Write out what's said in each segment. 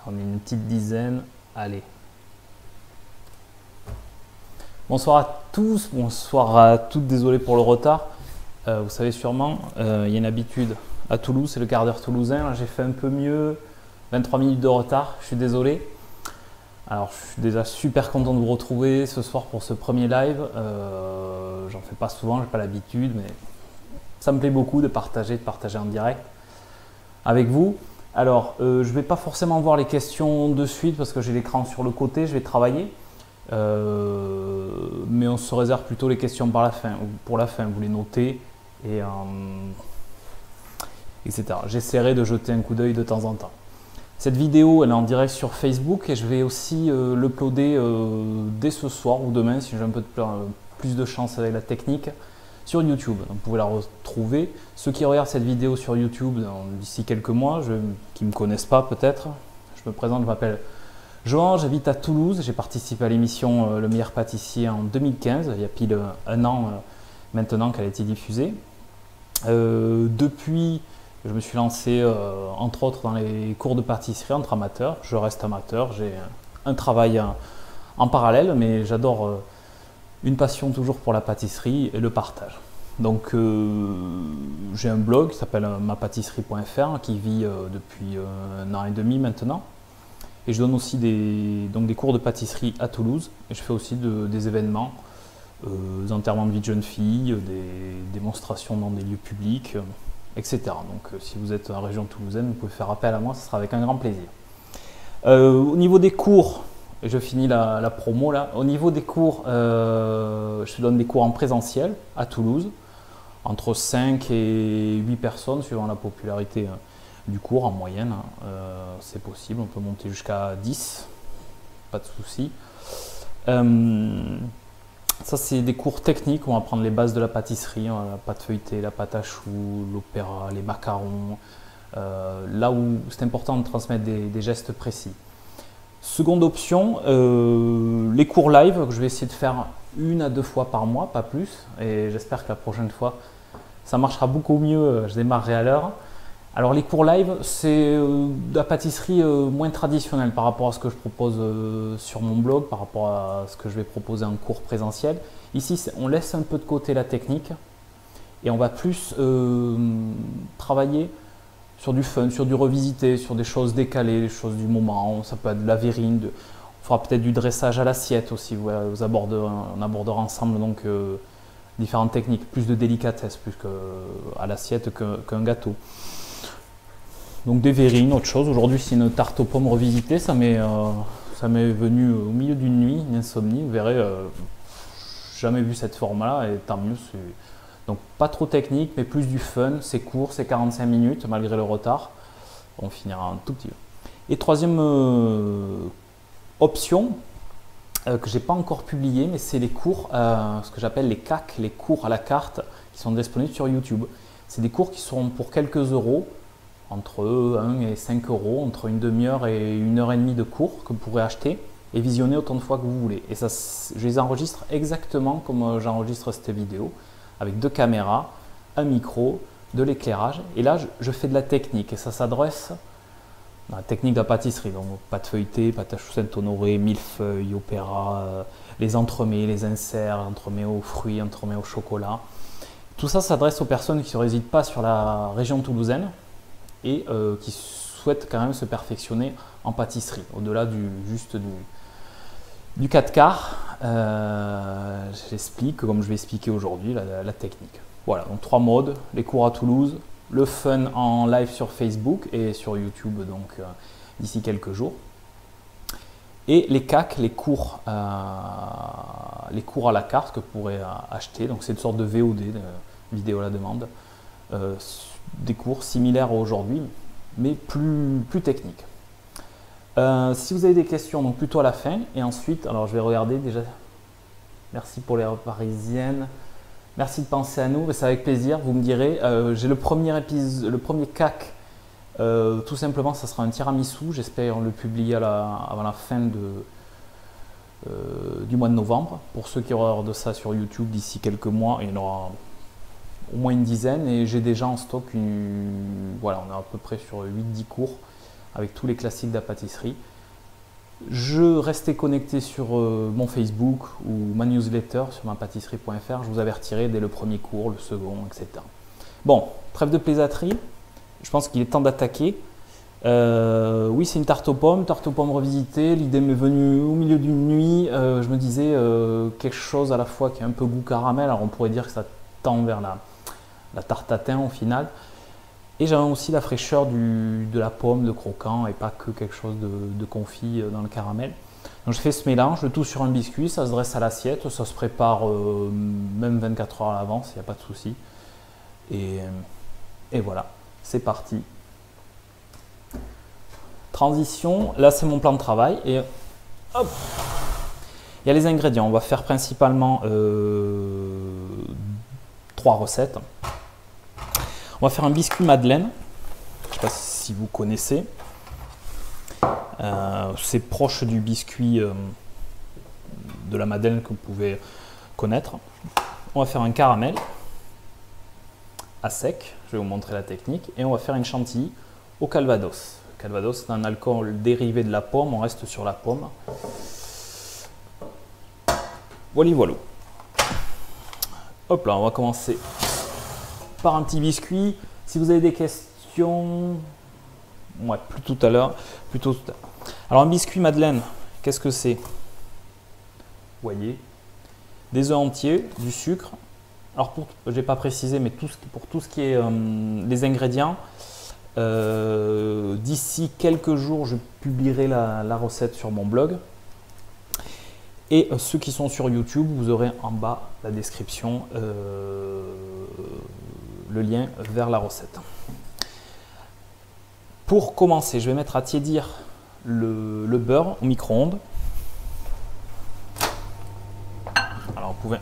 On est une petite dizaine. Allez. Bonsoir à tous, bonsoir à toutes, désolé pour le retard. Vous savez sûrement, il y a une habitude à Toulouse, c'est le quart d'heure toulousain. J'ai fait un peu mieux, 23 minutes de retard, je suis désolé. Alors je suis déjà super content de vous retrouver ce soir pour ce premier live. J'en fais pas souvent, j'ai pas l'habitude, mais ça me plaît beaucoup de partager en direct avec vous. Alors je ne vais pas forcément voir les questions de suite parce que j'ai l'écran sur le côté, je vais travailler. Mais on se réserve plutôt les questions pour la fin, vous les notez et etc. J'essaierai de jeter un coup d'œil de temps en temps. Cette vidéo elle est en direct sur Facebook et je vais aussi l'uploader dès ce soir ou demain si j'ai un peu plus de chance avec la technique sur YouTube. Donc, vous pouvez la retrouver. Ceux qui regardent cette vidéo sur YouTube d'ici quelques mois, qui ne me connaissent pas peut-être, je me présente, je m'appelle Johan, j'habite à Toulouse, j'ai participé à l'émission Le meilleur pâtissier en 2015, il y a pile un an maintenant qu'elle a été diffusée. Depuis, je me suis lancé entre autres dans les cours de pâtisserie entre amateurs. Je reste amateur, j'ai un travail en parallèle, mais j'adore une passion toujours pour la pâtisserie et le partage. Donc j'ai un blog qui s'appelle mapâtisserie.fr qui vit depuis un an et demi maintenant. Et je donne aussi des cours de pâtisserie à Toulouse. Et je fais aussi des événements, des enterrements de vie de jeunes filles, des démonstrations dans des lieux publics, etc. Donc si vous êtes en région toulousaine, vous pouvez faire appel à moi, ce sera avec un grand plaisir. Au niveau des cours, et je finis la promo là, au niveau des cours, je donne des cours en présentiel à Toulouse, entre 5 et 8 personnes suivant la popularité du cours en moyenne, c'est possible, on peut monter jusqu'à 10, pas de souci. Ça c'est des cours techniques, on va apprendre les bases de la pâtisserie, la pâte feuilletée, la pâte à choux, l'opéra, les macarons, là où c'est important de transmettre des gestes précis. Seconde option, les cours live que je vais essayer de faire 1 à 2 fois par mois, pas plus, et j'espère que la prochaine fois ça marchera beaucoup mieux, je démarrerai à l'heure. Alors les cours live, c'est de la pâtisserie moins traditionnelle par rapport à ce que je propose sur mon blog, par rapport à ce que je vais proposer en cours présentiel. Ici, on laisse un peu de côté la technique et on va plus travailler sur du fun, sur du revisité, sur des choses décalées, des choses du moment. Ça peut être de la verrine, on fera peut-être du dressage à l'assiette aussi. Voilà, on abordera ensemble donc différentes techniques, plus de délicatesse, plus qu'à l'assiette qu'un gâteau. Donc des verrines, autre chose. Aujourd'hui, c'est une tarte aux pommes revisitée. Ça m'est venu au milieu d'une nuit, une insomnie. Vous verrez, jamais vu cette forme-là et tant mieux. Donc pas trop technique, mais plus du fun. C'est court, c'est 45 minutes malgré le retard. On finira un tout petit peu. Et troisième option que j'ai pas encore publié, mais c'est les cours, ce que j'appelle les CAC, les cours à la carte, qui sont disponibles sur YouTube. C'est des cours qui seront pour quelques euros, entre 1 et 5 euros, entre une demi-heure et 1h30 de cours que vous pourrez acheter et visionner autant de fois que vous voulez. Et ça, je les enregistre exactement comme j'enregistre cette vidéo, avec 2 caméras, un micro, de l'éclairage. Et là, je fais de la technique et ça s'adresse à la technique de la pâtisserie. Donc pâte feuilletée, pâte à choux Saint-Honoré, millefeuille, opéra, les entremets, les inserts, entremets aux fruits, entremets au chocolat. Tout ça s'adresse aux personnes qui ne résident pas sur la région toulousaine et qui souhaitent quand même se perfectionner en pâtisserie, au-delà du 4 quarts. J'explique, comme je vais expliquer aujourd'hui, la technique. Voilà, donc 3 modes, les cours à Toulouse, le fun en live sur Facebook et sur YouTube donc d'ici quelques jours. Et les CAC, les cours à la carte que vous pourrez acheter, donc c'est une sorte de VOD, de vidéo à la demande. Des cours similaires à aujourd'hui, mais plus techniques. Si vous avez des questions, donc plutôt à la fin, et ensuite, alors je vais regarder déjà. Merci pour les parisiennes. Merci de penser à nous, c'est avec plaisir. Vous me direz, j'ai le premier CAC, tout simplement, ça sera un tiramisu. J'espère le publier avant la fin du mois de novembre. Pour ceux qui auront de ça sur YouTube d'ici quelques mois, il y en aura au moins une dizaine et j'ai déjà en stock voilà, on est à peu près sur 8-10 cours avec tous les classiques de la pâtisserie. Je restais connecté sur mon Facebook ou ma newsletter sur mapâtisserie.fr. Je vous avertirai dès le premier cours, le second, etc. Bon, trêve de plaisanterie. Je pense qu'il est temps d'attaquer. Oui, c'est une tarte aux pommes revisitée. L'idée m'est venue au milieu d'une nuit. Je me disais quelque chose à la fois qui a un peu goût caramel. Alors on pourrait dire que ça tend vers la tarte tatin au final. Et j'avais aussi la fraîcheur de la pomme, de croquant et pas que quelque chose de confit dans le caramel. Donc je fais ce mélange, le tout sur un biscuit, ça se dresse à l'assiette, ça se prépare même 24 heures à l'avance, il n'y a pas de souci. Et voilà, c'est parti. Transition, là c'est mon plan de travail et hop, il y a les ingrédients. On va faire principalement 3 recettes. On va faire un biscuit madeleine, je ne sais pas si vous connaissez, c'est proche du biscuit de la madeleine que vous pouvez connaître. On va faire un caramel à sec, je vais vous montrer la technique, et on va faire une chantilly au calvados. Le calvados c'est un alcool dérivé de la pomme, on reste sur la pomme. Voilà, voilà. Hop là, on va commencer par un petit biscuit. Si vous avez des questions, ouais, plutôt tout à l'heure. Alors un biscuit madeleine, qu'est-ce que c'est? Vous voyez, des œufs entiers, du sucre. Alors je n'ai pas précisé, mais pour tout ce qui est les ingrédients, d'ici quelques jours, je publierai la recette sur mon blog. Et ceux qui sont sur YouTube, vous aurez en bas la description, le lien vers la recette. Pour commencer, je vais mettre à tiédir le beurre au micro-ondes. Alors vous pouvez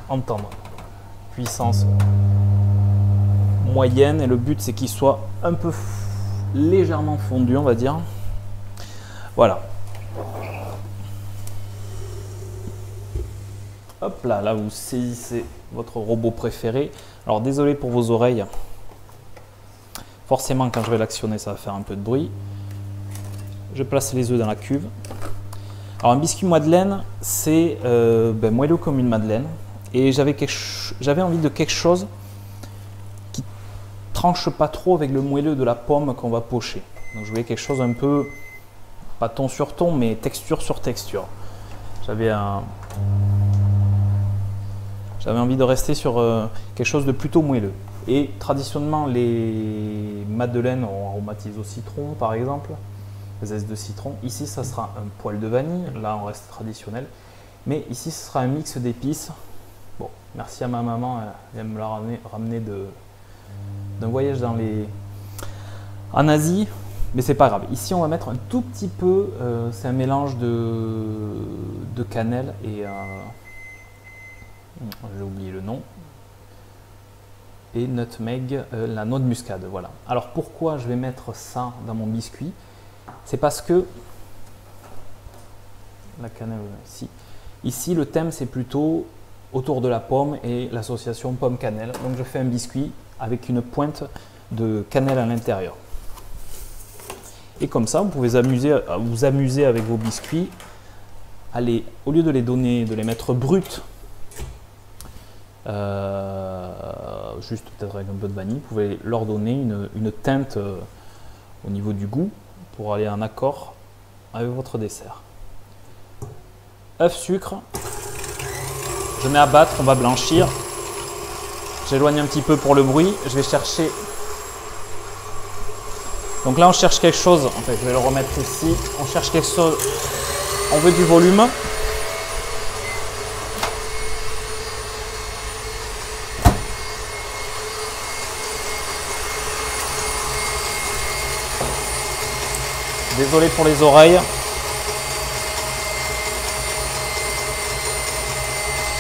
entendre puissance moyenne et le but c'est qu'il soit un peu légèrement fondu, on va dire. Voilà. Hop là, là vous saisissez votre robot préféré. Alors désolé pour vos oreilles. Forcément quand je vais l'actionner ça va faire un peu de bruit. Je place les œufs dans la cuve. Alors un biscuit madeleine c'est moelleux comme une madeleine. Et j'avais envie de quelque chose qui tranche pas trop avec le moelleux de la pomme qu'on va pocher. Donc je voulais quelque chose un peu, pas ton sur ton, mais texture sur texture. J'avais envie de rester sur quelque chose de plutôt moelleux. Et traditionnellement, les madeleines on aromatise au citron, par exemple, les zestes de citron. Ici, ça sera un poil de vanille. Là, on reste traditionnel. Mais ici, ce sera un mix d'épices. Bon, merci à ma maman, elle me l'a ramené d'un voyage en Asie. Mais c'est pas grave. Ici, on va mettre un tout petit peu, c'est un mélange de cannelle et j'ai oublié le nom, et nutmeg, la noix de muscade. Voilà. Alors pourquoi je vais mettre ça dans mon biscuit? C'est parce que la cannelle ici le thème c'est plutôt autour de la pomme et l'association pomme-cannelle. Donc je fais un biscuit avec une pointe de cannelle à l'intérieur. Et comme ça, vous pouvez vous amuser avec vos biscuits. Allez, au lieu de les mettre bruts, juste peut-être avec un peu de vanille, vous pouvez leur donner une teinte au niveau du goût pour aller en accord avec votre dessert. Œuf, sucre, je mets à battre, on va blanchir. J'éloigne un petit peu pour le bruit, je vais chercher. Donc là on cherche quelque chose, en fait je vais le remettre ici, on cherche quelque chose, on veut du volume. Désolé pour les oreilles.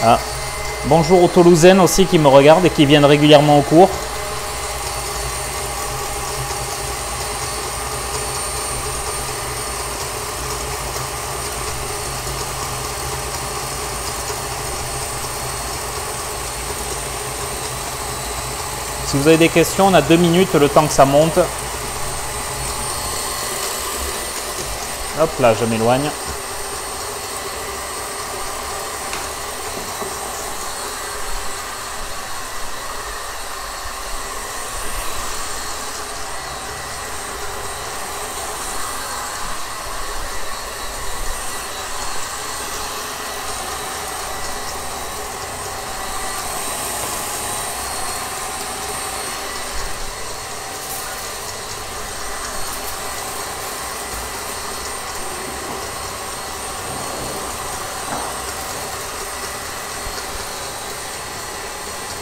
Ah. Bonjour aux Toulousaines aussi qui me regardent et qui viennent régulièrement au cours. Si vous avez des questions, on a 2 minutes le temps que ça monte. Hop là, je m'éloigne.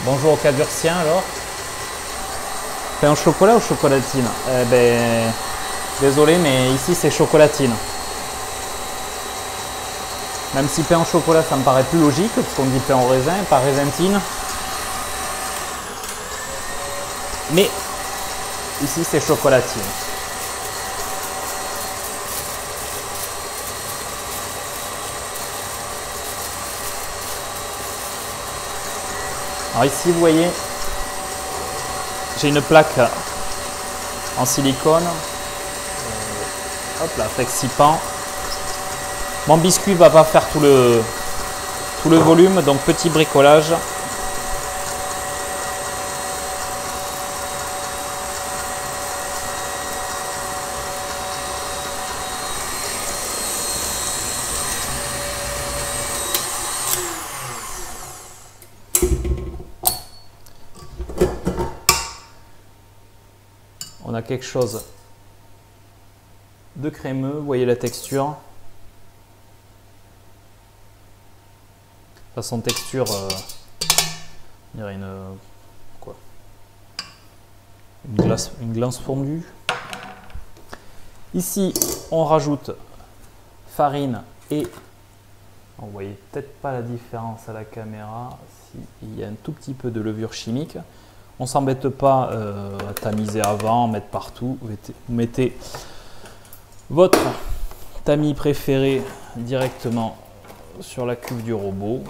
Bonjour au Cadurcien alors. Pain au chocolat ou chocolatine? Désolé, mais ici c'est chocolatine. Même si pain au chocolat ça me paraît plus logique, parce qu'on dit pain au raisin, pas raisintine. Mais ici c'est chocolatine. Alors ici vous voyez, j'ai une plaque en silicone, hop là, Flexipan. Mon biscuit va pas faire tout le volume, donc petit bricolage. On a quelque chose de crémeux, vous voyez la texture. Façon texture, on dirait une glace fondue. Ici, on rajoute farine et vous voyez peut-être pas la différence à la caméra. Il y a un tout petit peu de levure chimique. On s'embête pas à tamiser avant, mettre partout. Vous mettez votre tamis préféré directement sur la cuve du robot.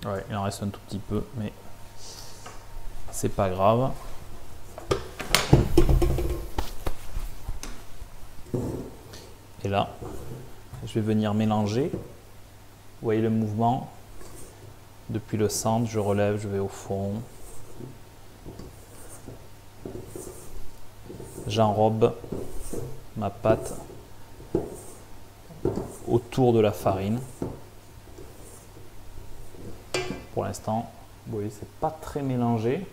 Ouais, il en reste un tout petit peu, mais c'est pas grave. Et là, je vais venir mélanger. Vous voyez le mouvement, depuis le centre, je relève, je vais au fond. J'enrobe ma pâte autour de la farine. Pour l'instant, vous voyez, c'est pas très mélangé.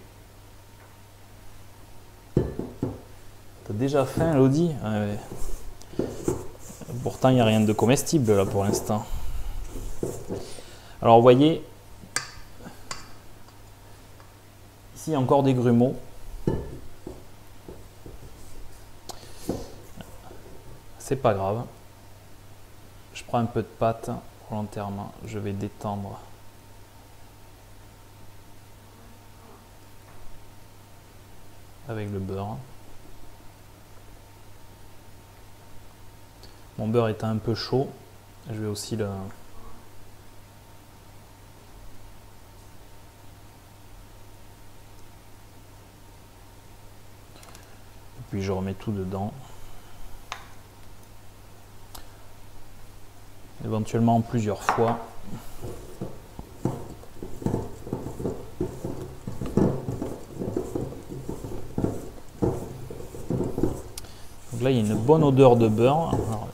T'as déjà faim, Elodie? Ouais. Pourtant, il n'y a rien de comestible là pour l'instant. Alors vous voyez, ici il y a encore des grumeaux. C'est pas grave. Je prends un peu de pâte volontairement, je vais détendre avec le beurre. Mon beurre étant un peu chaud, je vais aussi le... Puis je remets tout dedans. Éventuellement plusieurs fois. Donc là, il y a une bonne odeur de beurre. Alors,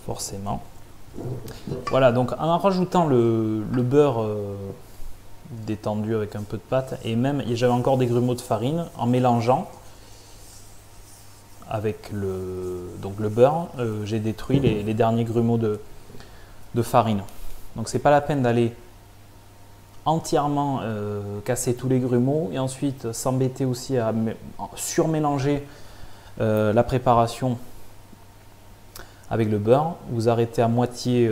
forcément. Voilà, donc en rajoutant le beurre détendu avec un peu de pâte, et même j'avais encore des grumeaux de farine, en mélangeant avec le beurre, j'ai détruit les derniers grumeaux de farine. Donc c'est pas la peine d'aller entièrement casser tous les grumeaux et ensuite s'embêter aussi à surmélanger la préparation avec le beurre. Vous arrêtez à moitié,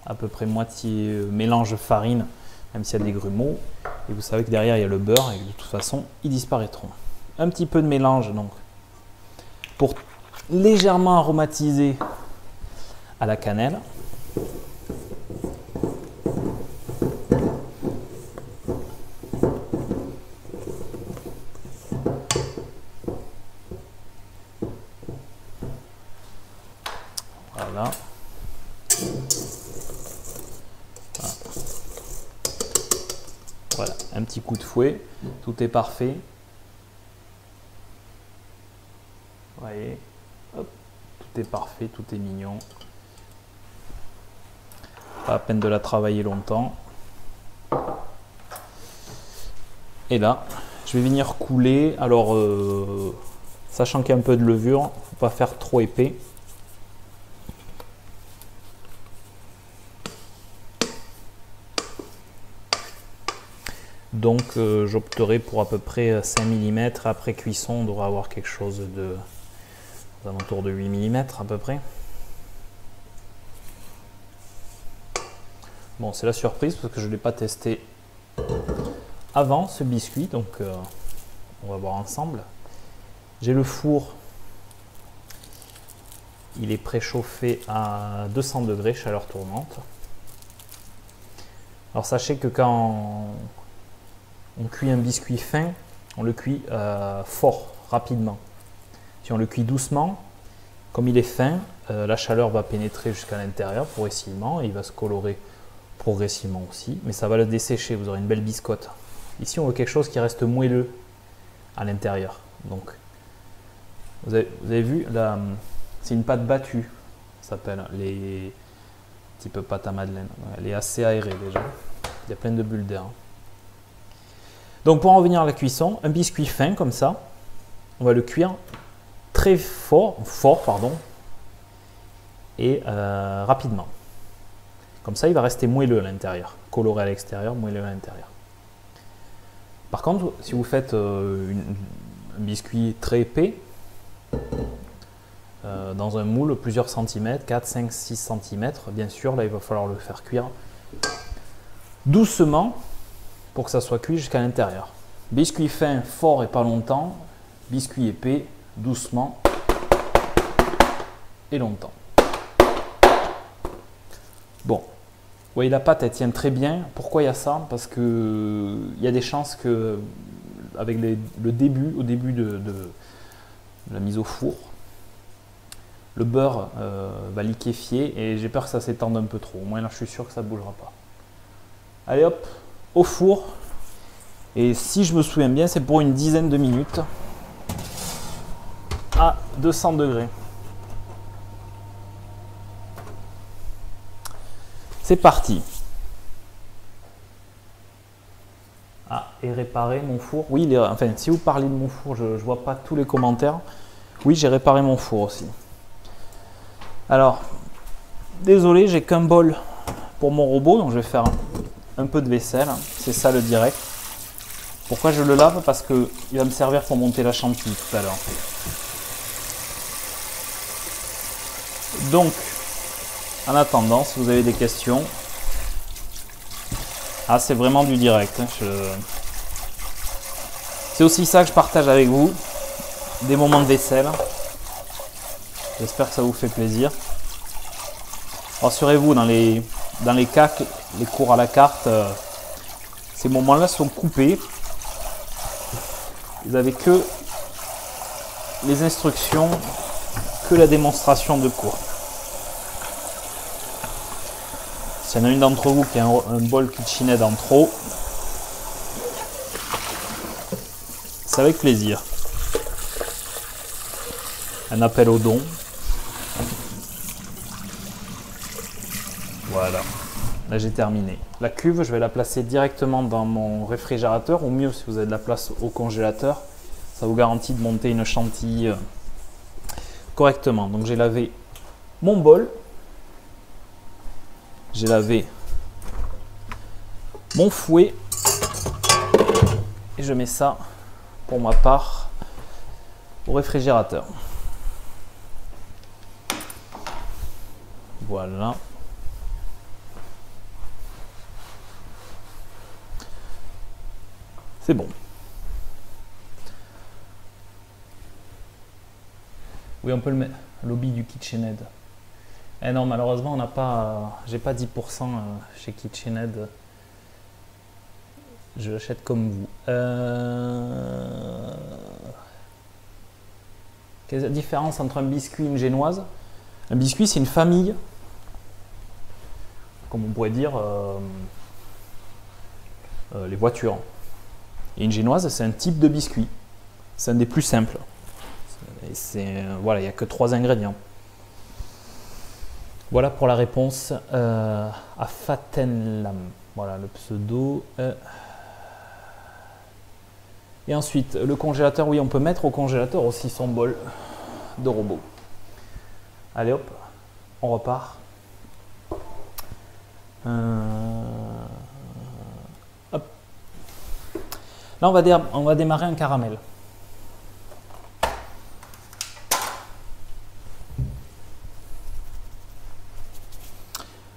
à peu près moitié mélange farine, même s'il y a des grumeaux, et vous savez que derrière il y a le beurre et de toute façon ils disparaîtront. Un petit peu de mélange donc pour légèrement aromatiser à la cannelle. Voilà, un petit coup de fouet, tout est parfait. Vous voyez, hop, tout est parfait, tout est mignon. Pas la peine de la travailler longtemps. Et là, je vais venir couler. Alors, sachant qu'il y a un peu de levure, il ne faut pas faire trop épais. Donc, j'opterai pour à peu près 5 mm. Après cuisson, on devra avoir quelque chose de aux alentours de 8 mm à peu près. Bon, c'est la surprise parce que je ne l'ai pas testé avant ce biscuit, donc on va voir ensemble. J'ai le four, il est préchauffé à 200 degrés, chaleur tournante. Alors sachez que quand on cuit un biscuit fin, on le cuit fort, rapidement. Si on le cuit doucement, comme il est fin, la chaleur va pénétrer jusqu'à l'intérieur progressivement et il va se colorer progressivement aussi, mais ça va le dessécher, vous aurez une belle biscotte. Ici, on veut quelque chose qui reste moelleux à l'intérieur. Donc, vous avez vu, c'est une pâte battue, ça s'appelle, les type pâte à madeleine. Elle est assez aérée déjà, il y a plein de bulles d'air. Donc, pour en revenir à la cuisson, un biscuit fin comme ça, on va le cuire très fort, et rapidement. Comme ça, il va rester moelleux à l'intérieur, coloré à l'extérieur, moelleux à l'intérieur. Par contre, si vous faites un biscuit très épais, dans un moule, plusieurs centimètres, 4, 5, 6 cm, bien sûr, là, il va falloir le faire cuire doucement pour que ça soit cuit jusqu'à l'intérieur. Biscuit fin, fort et pas longtemps. Biscuit épais, doucement et longtemps. Bon, vous voyez la pâte, elle tient très bien. Pourquoi il y a ça? Parce que il y a des chances que, avec au début de la mise au four, le beurre va liquéfier et j'ai peur que ça s'étende un peu trop. Au moins là, je suis sûr que ça ne bougera pas. Allez hop, au four. Et si je me souviens bien, c'est pour une dizaine de minutes à 200 degrés. C'est parti. Ah, et réparer mon four. Oui, enfin, si vous parlez de mon four, je ne vois pas tous les commentaires. Oui, j'ai réparé mon four aussi. Alors, désolé, j'ai qu'un bol pour mon robot, donc je vais faire un peu de vaisselle. C'est ça le direct. Pourquoi je le lave? Parce qu'il va me servir pour monter la chantilly tout à l'heure. Donc, en attendant, si vous avez des questions, c'est vraiment du direct. C'est aussi ça que je partage avec vous, des moments de vaisselle. J'espère que ça vous fait plaisir. Rassurez-vous, dans les CAC, les cours à la carte, ces moments-là sont coupés. Vous n'avez que les instructions, que la démonstration de cours. S'il y en a une d'entre vous qui a un bol KitchenAid en trop, c'est avec plaisir. Un appel au don. Voilà, là j'ai terminé. La cuve, je vais la placer directement dans mon réfrigérateur, ou mieux si vous avez de la place au congélateur. Ça vous garantit de monter une chantilly correctement. Donc j'ai lavé mon bol. J'ai lavé mon fouet et je mets ça pour ma part au réfrigérateur. Voilà. C'est bon. Oui, on peut le mettre. Lobby du KitchenAid. Eh non, malheureusement, on n'a pas. J'ai pas 10% chez KitchenAid. Je l'achète comme vous. Quelle est la différence entre un biscuit et une génoise? Un biscuit, c'est une famille. Comme on pourrait dire. les voitures. Et une génoise, c'est un type de biscuit. C'est un des plus simples. Voilà, il n'y a que 3 ingrédients. Voilà pour la réponse à Fatenlam. Voilà le pseudo. Et ensuite, le congélateur, oui, on peut mettre au congélateur aussi son bol de robot. Allez hop, on repart. Hop. Là, on va démarrer un caramel.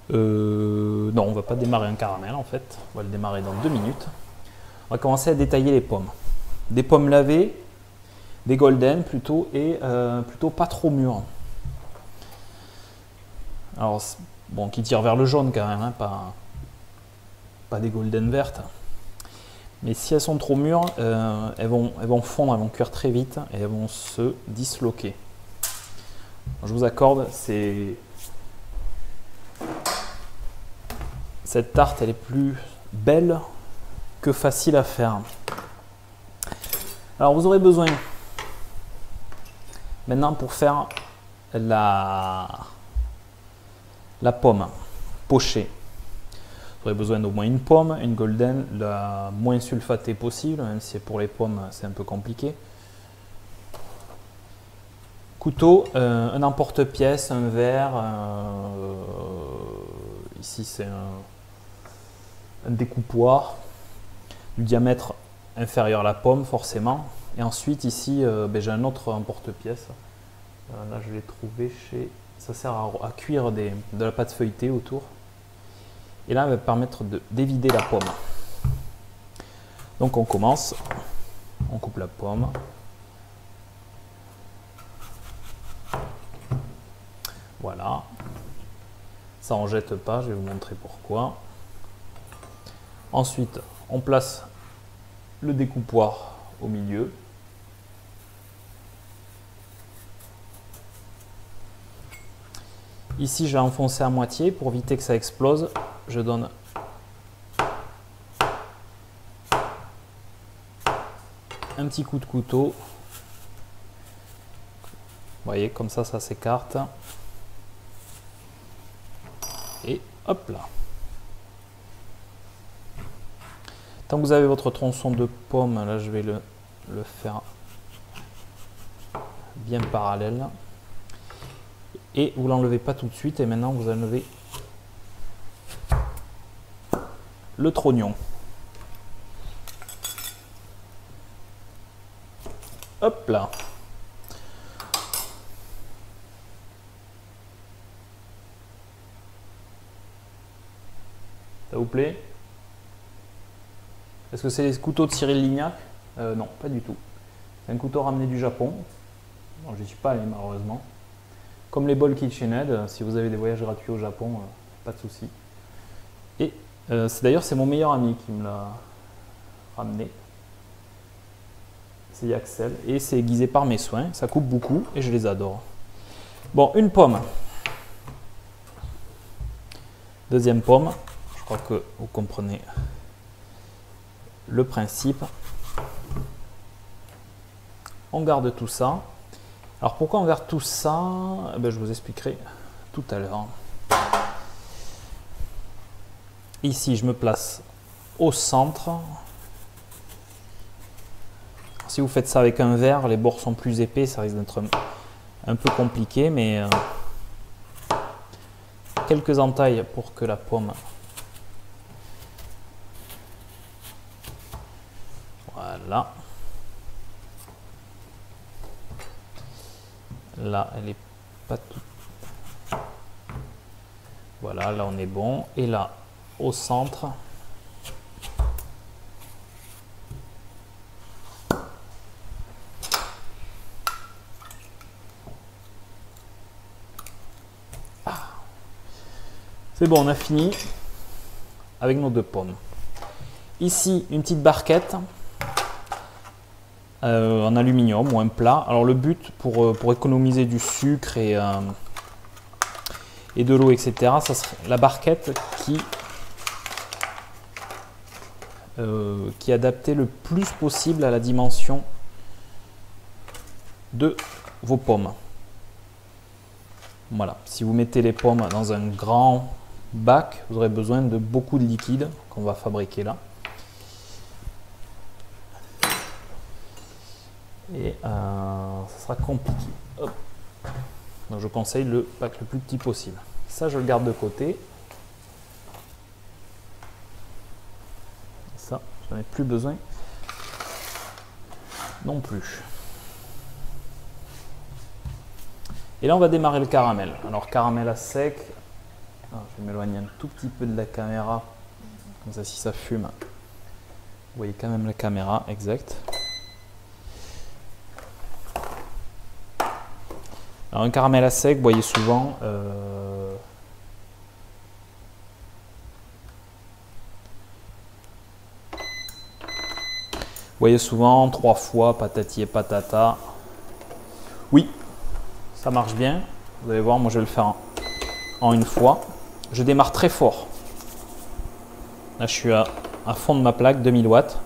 Non, on ne va pas démarrer un caramel en fait. On va le démarrer dans 2 minutes. On va commencer à détailler les pommes. Des pommes lavées, des golden plutôt, et plutôt pas trop mûres. Alors, bon, qui tire vers le jaune quand même, hein, pas des golden vertes. Mais si elles sont trop mûres, elles vont fondre, elles vont cuire très vite et elles vont se disloquer. Je vous accorde, cette tarte, elle est plus belle que facile à faire. Alors, vous aurez besoin, maintenant pour faire la pomme pochée, vous aurez besoin d'au moins une pomme, une golden, la moins sulfatée possible, même si pour les pommes c'est un peu compliqué. Couteau, un emporte-pièce, un verre, ici c'est un découpoir du diamètre inférieur à la pomme forcément. Et ensuite ici j'ai un autre emporte-pièce. Là je l'ai trouvé chez... Ça sert à cuire de la pâte feuilletée autour. Et là, ça va permettre d'évider la pomme. Donc on commence. On coupe la pomme. Voilà. Ça en jette pas, je vais vous montrer pourquoi. Ensuite, on place le découpoir au milieu. Ici, je vais enfoncer à moitié pour éviter que ça explose. Je donne un petit coup de couteau. Vous voyez, comme ça s'écarte. Et hop là. Tant que vous avez votre tronçon de pomme, là je vais le faire bien parallèle. Et vous ne l'enlevez pas tout de suite. Et maintenant, vous enlevez le trognon. Hop là. Ça vous plaît? Est-ce que c'est les couteaux de Cyril Lignac? Non, pas du tout. C'est un couteau ramené du Japon. Je n'y suis pas allé malheureusement. Comme les bols KitchenAid, si vous avez des voyages gratuits au Japon, pas de souci. Et c'est mon meilleur ami qui me l'a ramené. C'est Yaxel et c'est aiguisé par mes soins. Ça coupe beaucoup et je les adore. Bon, une pomme. Deuxième pomme. Je crois que vous comprenez le principe. On garde tout ça. Alors pourquoi on garde tout ça? Je vous expliquerai tout à l'heure. Ici, je me place au centre. Si vous faites ça avec un verre, les bords sont plus épais, ça risque d'être un peu compliqué, mais quelques entailles pour que la pomme... Voilà. Là, elle est pas toute... Voilà, là on est bon. Et là, au centre... C'est bon, on a fini avec nos 2 pommes. Ici, une petite barquette en aluminium ou un plat. Alors le but pour économiser du sucre et de l'eau, etc., ça serait la barquette qui qui est adapté le plus possible à la dimension de vos pommes. Voilà, si vous mettez les pommes dans un grand bac, vous aurez besoin de beaucoup de liquide qu'on va fabriquer là. Et ça sera compliqué. Hop. Donc je conseille le bac le plus petit possible. Ça, je le garde de côté. Ça, j'en ai plus besoin non plus. Et là, on va démarrer le caramel. Alors, caramel à sec. Alors, je vais m'éloigner un tout petit peu de la caméra. Comme ça, si ça fume, vous voyez quand même la caméra, exact. Alors, un caramel à sec, vous voyez souvent. Vous voyez souvent 3 fois patati et patata. Oui, ça marche bien. Vous allez voir, moi je vais le faire en une fois. Je démarre très fort. Là, je suis à fond de ma plaque, 2000 watts.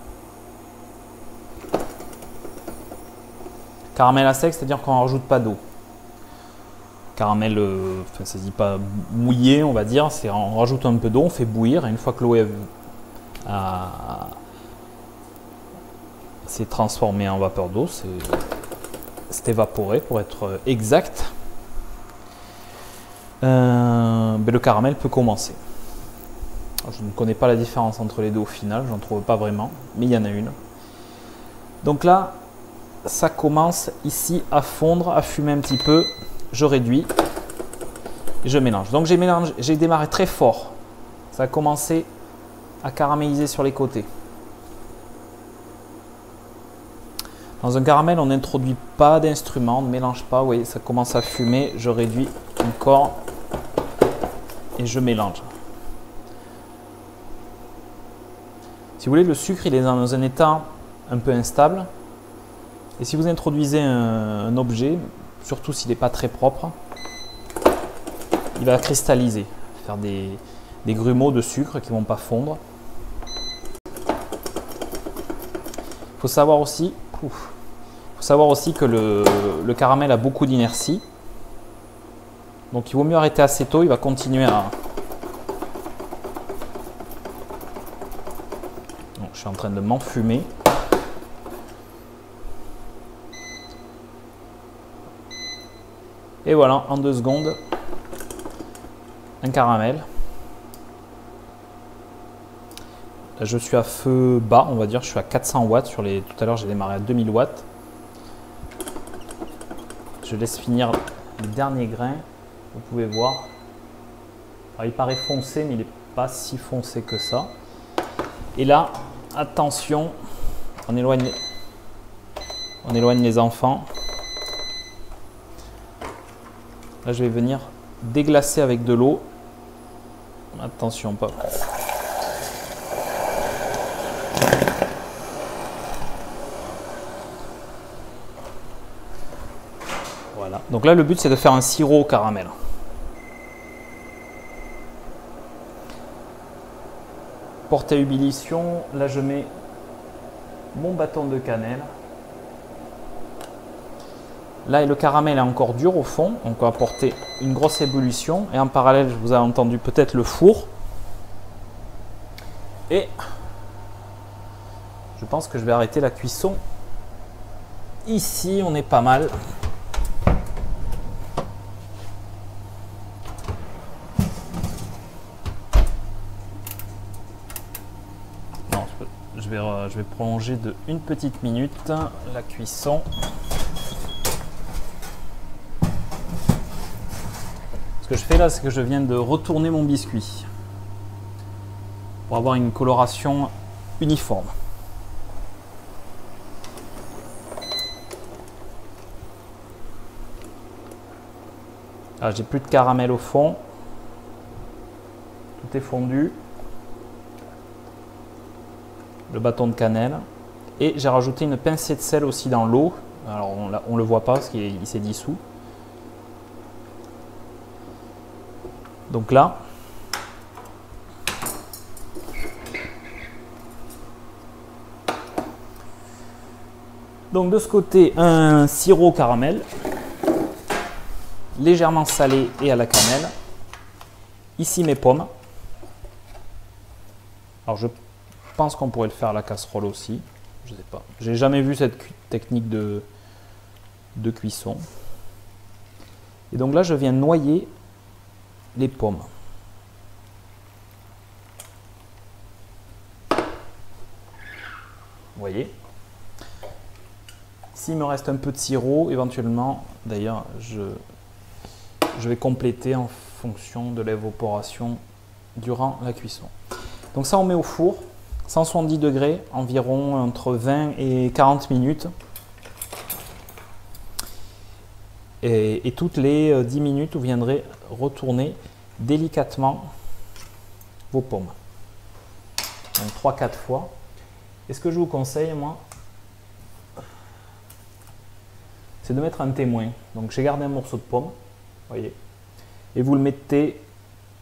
Caramel à sec, c'est-à-dire qu'on ne rajoute pas d'eau. Caramel, enfin, ça ne dit pas mouillé, on va dire. On rajoute un peu d'eau, on fait bouillir. Et une fois que l'eau s'est transformée en vapeur d'eau, c'est évaporé pour être exact. Le caramel peut commencer. Alors, je ne connais pas la différence entre les deux au final, j'en trouve pas vraiment, mais il y en a une. Donc là, ça commence ici à fondre, à fumer un petit peu. Je réduis et je mélange. Donc j'ai démarré très fort. Ça a commencé à caraméliser sur les côtés. Dans un caramel, on n'introduit pas d'instrument, on ne mélange pas. Vous voyez, ça commence à fumer. Je réduis encore et je mélange. Si vous voulez, le sucre, il est dans un état un peu instable. Et si vous introduisez un objet, surtout s'il n'est pas très propre, il va cristalliser, faire des grumeaux de sucre qui ne vont pas fondre. Il faut savoir aussi que le caramel a beaucoup d'inertie. Donc il vaut mieux arrêter assez tôt, il va continuer à... Donc, je suis en train de m'enfumer. Et voilà, en 2 secondes, un caramel. Là, je suis à feu bas, on va dire, je suis à 400 watts. Tout à l'heure, j'ai démarré à 2000 watts. Je laisse finir les derniers grains. Vous pouvez voir. Alors, il paraît foncé, mais il n'est pas si foncé que ça. Et là, attention, on éloigne les enfants. Là, je vais venir déglacer avec de l'eau. Attention, pas. Voilà. Donc là, le but, c'est de faire un sirop au caramel. Porte à ébullition. Là, je mets mon bâton de cannelle. Là, le caramel est encore dur au fond, donc on va apporter une grosse ébullition. Et en parallèle, vous avez entendu peut-être le four. Et je pense que je vais arrêter la cuisson. Ici, on est pas mal. Non, je vais prolonger de 1 petite minute la cuisson. Ce que je fais là, c'est que je viens de retourner mon biscuit pour avoir une coloration uniforme. Là, j'ai plus de caramel au fond. Tout est fondu. Le bâton de cannelle. Et j'ai rajouté une pincée de sel aussi dans l'eau. Alors on ne le voit pas parce qu'il s'est dissous. Donc là, Donc de ce côté, un sirop caramel, légèrement salé et à la cannelle. Ici mes pommes. Alors je pense qu'on pourrait le faire à la casserole aussi. Je sais pas. J'ai jamais vu cette technique de cuisson. Et donc là, je viens noyer les pommes. Vous voyez. S'il me reste un peu de sirop, éventuellement, d'ailleurs, je vais compléter en fonction de l'évaporation durant la cuisson. Donc ça, on met au four, 170 degrés, environ entre 20 et 40 minutes. Et toutes les 10 minutes, vous viendrez retourner délicatement vos pommes. Donc 3-4 fois. Et ce que je vous conseille, moi, c'est de mettre un témoin. Donc j'ai gardé un morceau de pomme, voyez, et vous le mettez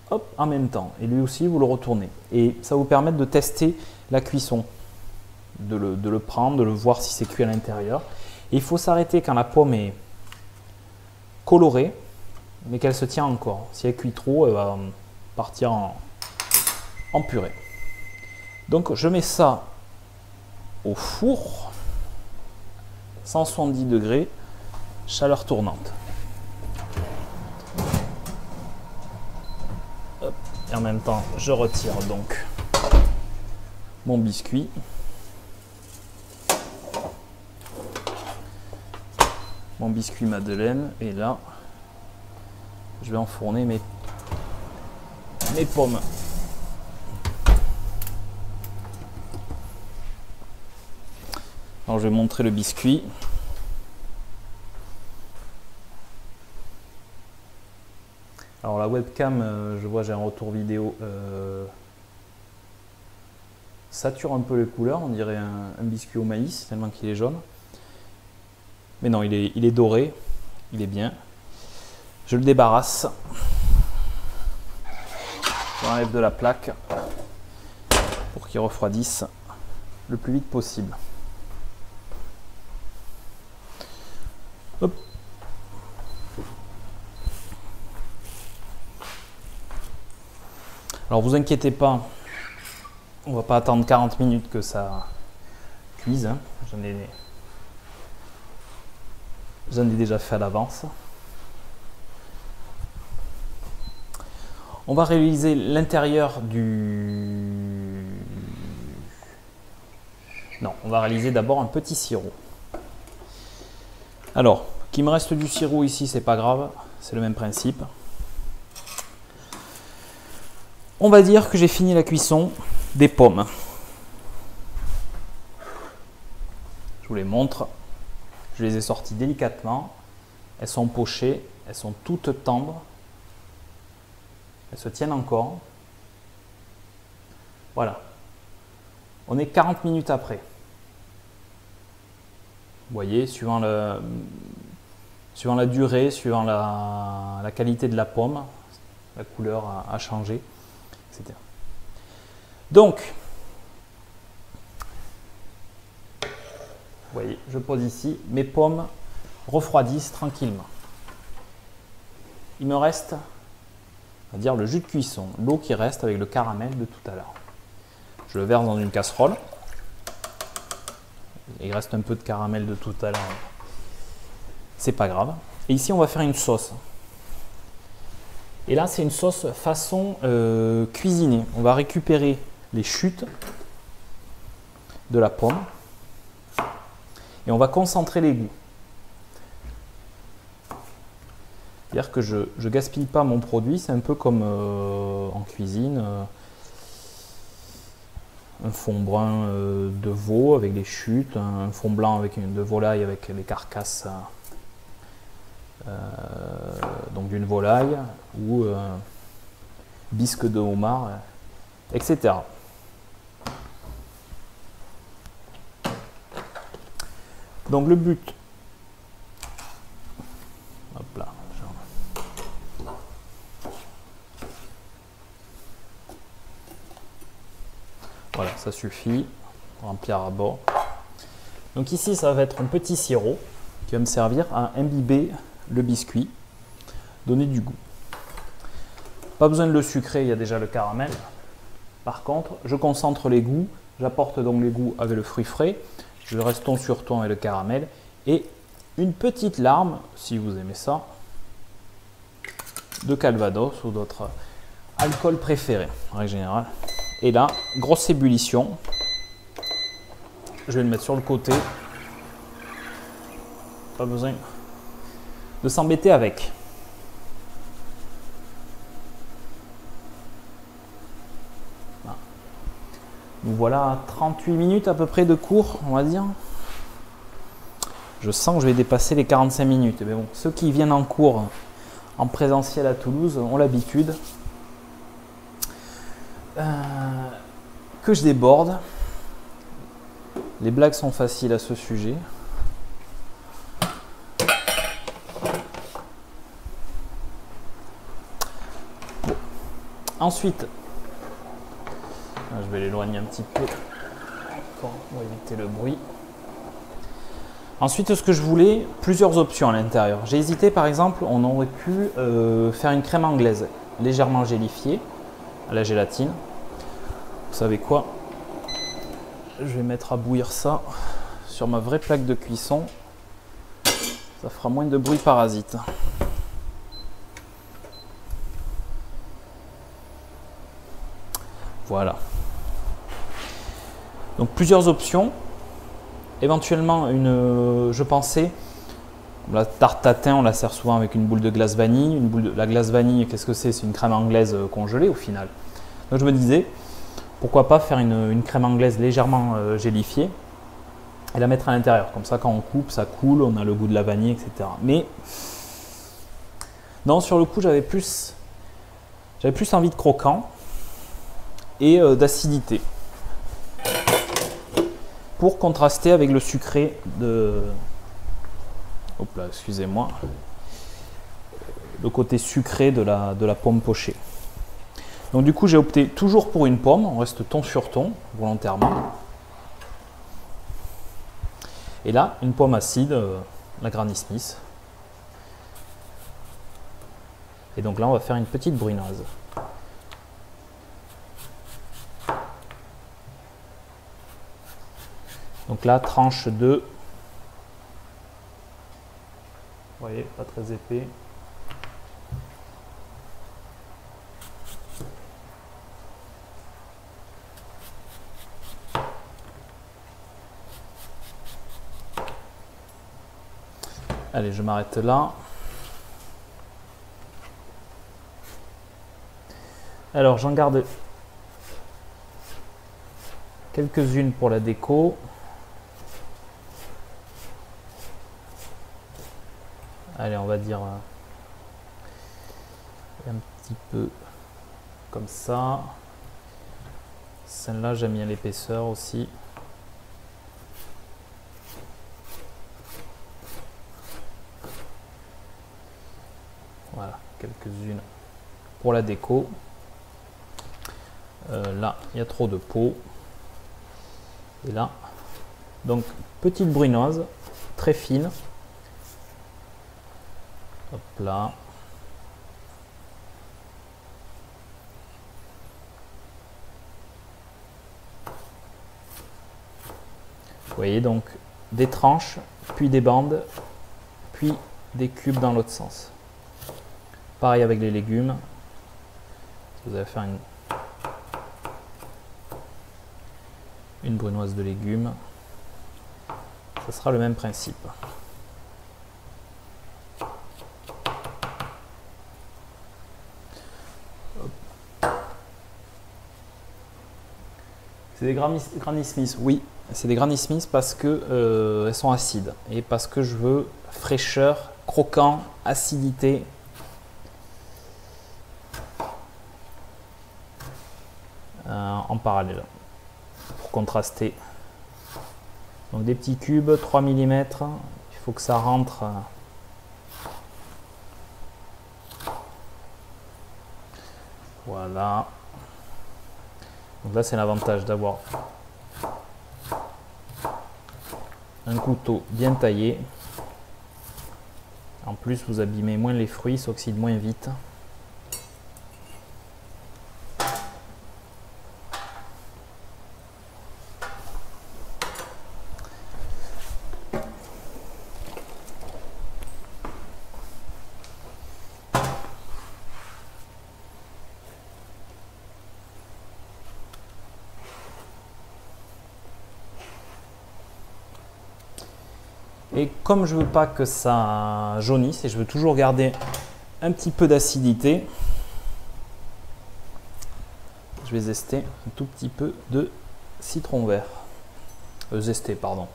hop, en même temps. Et lui aussi, vous le retournez. Et ça vous permet de tester la cuisson, de le prendre, de le voir si c'est cuit à l'intérieur. Et il faut s'arrêter quand la pomme est colorée, mais qu'elle se tient encore. Si elle cuit trop, elle va partir en purée. Donc je mets ça au four, 170 degrés, chaleur tournante. Hop. Et en même temps, je retire donc mon biscuit. Mon biscuit Madeleine, et là je vais enfourner mes pommes. Alors je vais montrer le biscuit. Alors la webcam, je vois, j'ai un retour vidéo, sature un peu les couleurs, on dirait un biscuit au maïs tellement qu'il est jaune. Mais non, il est doré, il est bien. Je le débarrasse. Je l'enlève de la plaque pour qu'il refroidisse le plus vite possible. Hop. Alors vous inquiétez pas, on va pas attendre 40 minutes que ça cuise. Hein. J'en ai déjà fait à l'avance. On va réaliser l'intérieur du... Non, on va réaliser d'abord un petit sirop. Alors, qu'il me reste du sirop ici, c'est pas grave, c'est le même principe. On va dire que j'ai fini la cuisson des pommes. Je vous les montre. Je les ai sorties délicatement. Elles sont pochées, elles sont toutes tendres. Elles se tiennent encore. Voilà. On est 40 minutes après. Vous voyez, suivant la durée, suivant la qualité de la pomme, la couleur a changé, etc. Donc, vous voyez, je pose ici, mes pommes refroidissent tranquillement. Il me reste, on va dire, le jus de cuisson, l'eau qui reste avec le caramel de tout à l'heure. Je le verse dans une casserole. Il reste un peu de caramel de tout à l'heure. C'est pas grave. Et ici, on va faire une sauce. Et là, c'est une sauce façon cuisinée. On va récupérer les chutes de la pomme. Et on va concentrer les goûts. C'est-à-dire que je ne gaspille pas mon produit. C'est un peu comme en cuisine. Un fond brun de veau avec les chutes. Un fond blanc de volaille avec les carcasses donc d'une volaille. Ou bisque de homard, etc. Donc le but, hop là, voilà, ça suffit, remplir à bord. Donc ici, ça va être un petit sirop qui va me servir à imbiber le biscuit, donner du goût. Pas besoin de le sucrer, il y a déjà le caramel. Par contre, je concentre les goûts, j'apporte donc les goûts avec le fruit frais, je reste ton sur ton avec le caramel et une petite larme, si vous aimez ça, de Calvados ou d'autres alcools préférés en règle générale. Et là, grosse ébullition. Je vais le mettre sur le côté. Pas besoin de s'embêter avec. Donc voilà 38 minutes à peu près de cours, on va dire. Je sens que je vais dépasser les 45 minutes. Mais bon, ceux qui viennent en cours en présentiel à Toulouse ont l'habitude que je déborde. Les blagues sont faciles à ce sujet. Bon. Ensuite, je vais l'éloigner un petit peu pour éviter le bruit. Ensuite, ce que je voulais, plusieurs options à l'intérieur. J'ai hésité, par exemple, on aurait pu faire une crème anglaise légèrement gélifiée à la gélatine. Vous savez quoi? Je vais mettre à bouillir ça sur ma vraie plaque de cuisson. Ça fera moins de bruit parasite. Voilà. Donc plusieurs options. Éventuellement, je pensais, la tarte tatin, on la sert souvent avec une boule de glace vanille. La glace vanille, qu'est-ce que c'est? C'est une crème anglaise congelée au final. Donc je me disais, pourquoi pas faire une crème anglaise légèrement gélifiée et la mettre à l'intérieur. Comme ça, quand on coupe, ça coule, on a le goût de la vanille, etc. Mais non, sur le coup, j'avais plus envie de croquant et d'acidité, pour contraster avec le sucré de... Hop là, excusez-moi. Le côté sucré de la pomme pochée. Donc du coup, j'ai opté toujours pour une pomme. On reste ton sur ton, volontairement. Et là, une pomme acide, la Granny Smith. Et donc là, on va faire une petite brunoise. Donc là, tranche de... Vous voyez, pas très épais. Allez, je m'arrête là. Alors, j'en garde quelques-unes pour la déco. Allez, on va dire un petit peu comme ça. Celle-là, j'aime bien l'épaisseur aussi. Voilà, quelques-unes pour la déco. Là, il y a trop de peau. Et là, donc petite brunoise, très fine. Hop là. Vous voyez donc des tranches, puis des bandes, puis des cubes dans l'autre sens. Pareil avec les légumes. Vous allez faire une brunoise de légumes. Ce sera le même principe. C'est des Granny Smith, oui. C'est des Granny Smith parce que elles sont acides et parce que je veux fraîcheur, croquant, acidité. En parallèle pour contraster. Donc des petits cubes, 3 mm. Il faut que ça rentre. Voilà. Donc là, c'est l'avantage d'avoir un couteau bien taillé. En plus, vous abîmez moins les fruits, ils s'oxydent moins vite. Et comme je veux pas que ça jaunisse et je veux toujours garder un petit peu d'acidité, je vais zester un tout petit peu de citron vert. Zester, pardon.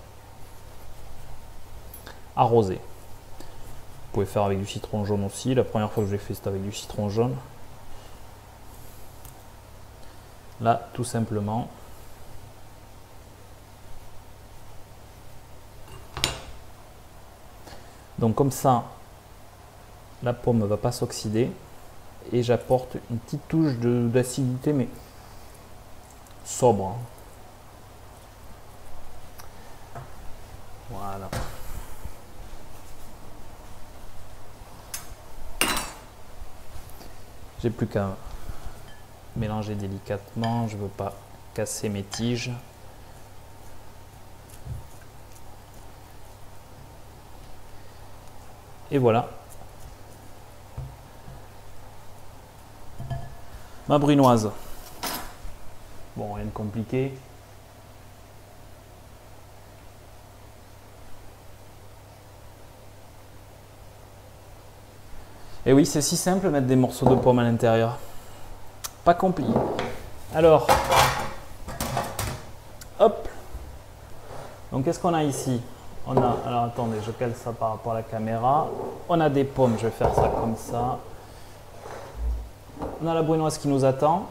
Arroser. Vous pouvez faire avec du citron jaune aussi. La première fois que je l'ai fait, c'était avec du citron jaune. Là, tout simplement, donc comme ça, la pomme ne va pas s'oxyder et j'apporte une petite touche d'acidité, mais sobre. Voilà. J'ai plus qu'à mélanger délicatement, je ne veux pas casser mes tiges. Et voilà. Ma brunoise. Bon, rien de compliqué. Et oui, c'est si simple de mettre des morceaux de pomme à l'intérieur. Pas compliqué. Alors, hop. Donc, qu'est-ce qu'on a ici? On a, alors attendez, je cale ça par rapport à la caméra. On a des pommes, je vais faire ça comme ça. On a la brunoise qui nous attend.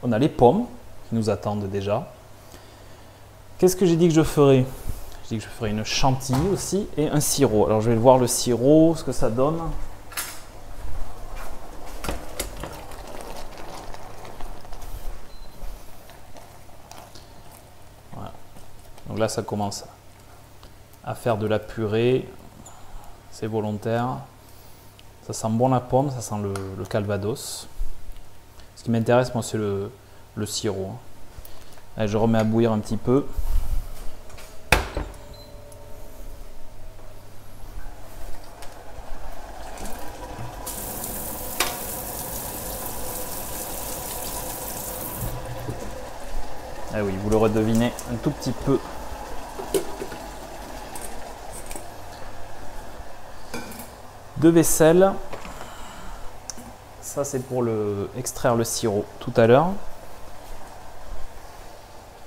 On a les pommes qui nous attendent déjà. Qu'est-ce que j'ai dit que je ferais? J'ai dit que je ferais une chantilly aussi et un sirop. Alors je vais voir le sirop, ce que ça donne. Voilà. Donc là ça commence à faire de la purée. C'est volontaire. Ça sent bon la pomme, ça sent le calvados. Ce qui m'intéresse moi c'est le sirop. Allez, je remets à bouillir un petit peu. Ah oui, vous le redevinez un tout petit peu. De vaisselle. Ça c'est pour extraire le sirop tout à l'heure.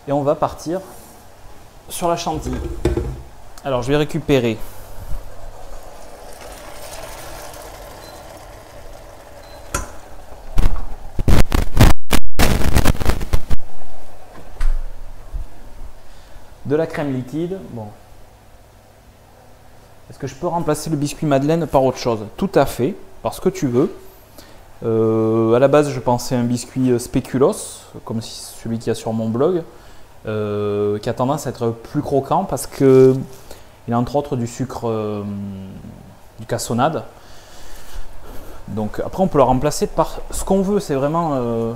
Et on va partir sur la chantilly. Alors je vais récupérer de la crème liquide. Bon. Est-ce que je peux remplacer le biscuit Madeleine par autre chose? Tout à fait, parce que tu veux. À la base, je pensais à un biscuit spéculoos, comme celui qu'il y a sur mon blog, qui a tendance à être plus croquant parce qu'il a entre autres du sucre, du cassonade. Donc après, on peut le remplacer par ce qu'on veut. C'est vraiment.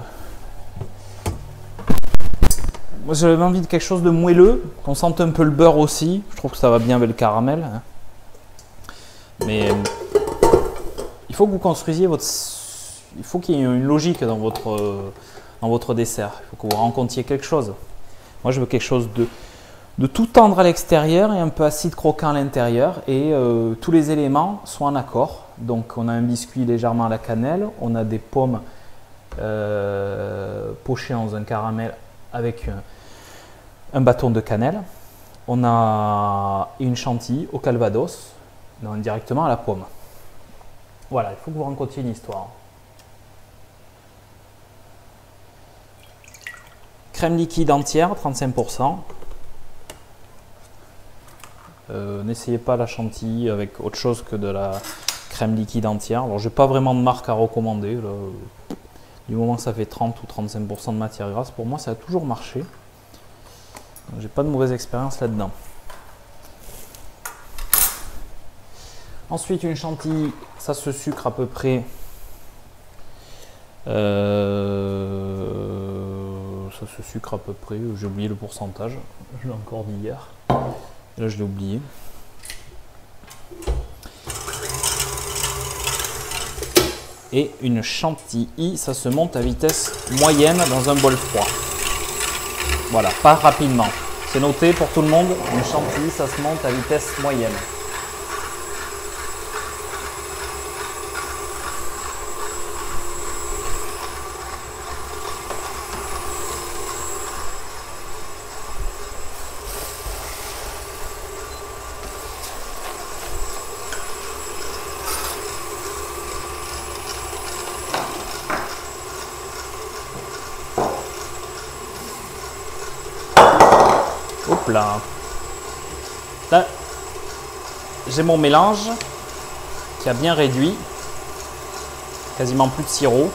Moi, j'avais envie de quelque chose de moelleux, qu'on sente un peu le beurre aussi. Je trouve que ça va bien avec le caramel. Mais il faut que vous construisiez votre. Il faut qu'il y ait une logique dans votre dessert. Il faut que vous rencontriez quelque chose. Moi, je veux quelque chose de tout tendre à l'extérieur et un peu acide croquant à l'intérieur. Et tous les éléments sont en accord. Donc, on a un biscuit légèrement à la cannelle. On a des pommes pochées dans un caramel avec un bâton de cannelle. On a une chantilly au calvados, donc directement à la pomme. Voilà, il faut que vous rencontriez une histoire. Crème liquide entière, 35%. N'essayez pas la chantilly avec autre chose que de la crème liquide entière. Alors, je n'ai pas vraiment de marque à recommander. Là. Du moment que ça fait 30 ou 35% de matière grasse, pour moi, ça a toujours marché. J'ai pas de mauvaise expérience là-dedans. Ensuite, une chantilly, ça se sucre à peu près. Ça se sucre à peu près. J'ai oublié le pourcentage. Je l'ai encore dit hier. Là, je l'ai oublié. Et une chantilly, ça se monte à vitesse moyenne dans un bol froid. Voilà, pas rapidement. C'est noté pour tout le monde, une chantilly, ça se monte à vitesse moyenne. Hop là. Là, j'ai mon mélange qui a bien réduit. Quasiment plus de sirop.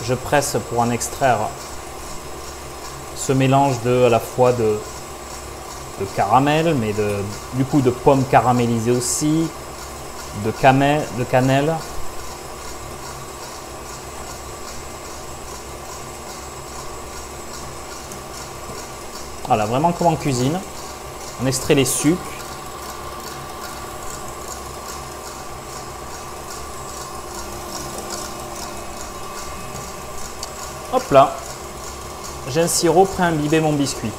Je presse pour en extraire ce mélange à la fois de caramel, mais du coup de pommes caramélisées aussi, de cannelle. Voilà, vraiment comme en cuisine. On extrait les sucres. Hop là, j'ai un sirop prêt à imbiber mon biscuit.